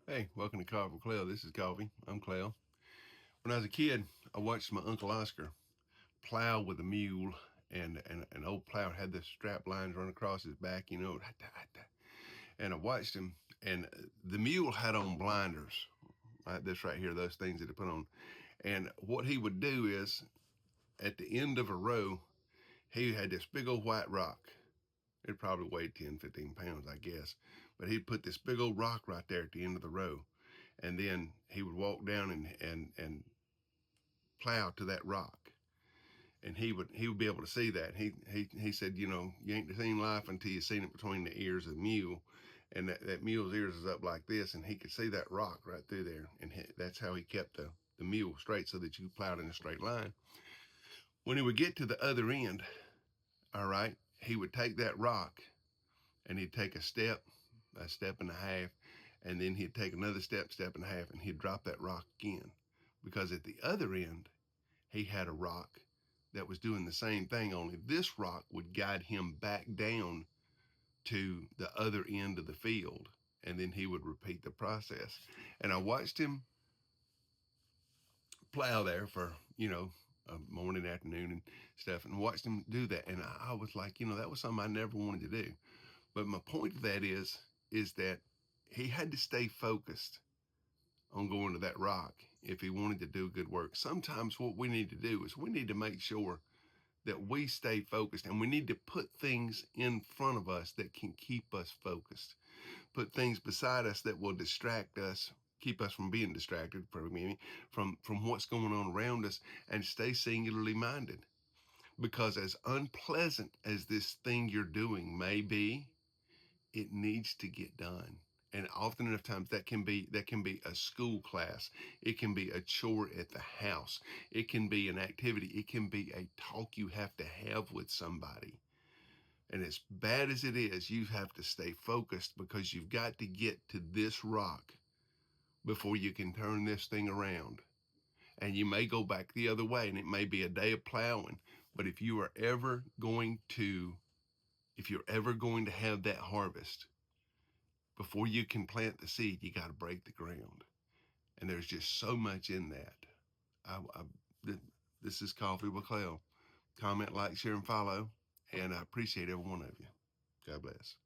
Hey, welcome to Coffee with Clell. This is Coffee. I'm Clell. When I was a kid, I watched my Uncle Oscar plow with a mule, and an old plow had the strap lines run across his back, and I watched him, and the mule had on blinders, right? This right here, those things that he put on. And what he would do is, at the end of a row, he had this big old white rock. It probably weighed 10, 15 pounds, I guess. But he'd put this big old rock right there at the end of the row. And then he would walk down and plow to that rock. And he would be able to see that. He said, you know, you ain't seen life until you seen it between the ears of the mule. And that mule's ears is up like this, and he could see that rock right through there. And that's how he kept the mule straight so that you plowed in a straight line. When he would get to the other end, all right, he would take that rock and he'd take a step and a half, and then he'd take another step and a half, and he'd drop that rock again. Because at the other end, he had a rock that was doing the same thing, only this rock would guide him back down to the other end of the field, and then he would repeat the process. And I watched him plow there for, a morning, afternoon, and stuff, and watched him do that. And I was like, that was something I never wanted to do. But my point of that is that he had to stay focused on going to that rock if he wanted to do good work. Sometimes what we need to do is we need to make sure that we stay focused, and we need to put things in front of us that can keep us focused. Put things beside us that will distract us, keep us from being distracted, from what's going on around us, and stay singularly minded. Because as unpleasant as this thing you're doing may be, it needs to get done. And often enough times that can be a school class. It can be a chore at the house. It can be an activity. It can be a talk you have to have with somebody. And as bad as it is, you have to stay focused, because you've got to get to this rock before you can turn this thing around. And you may go back the other way, and it may be a day of plowing. But if you're ever going to have that harvest, before you can plant the seed, you got to break the ground. And there's just so much in that. This is Coffee with Clell. Comment, like, share, and follow. And I appreciate every one of you. God bless.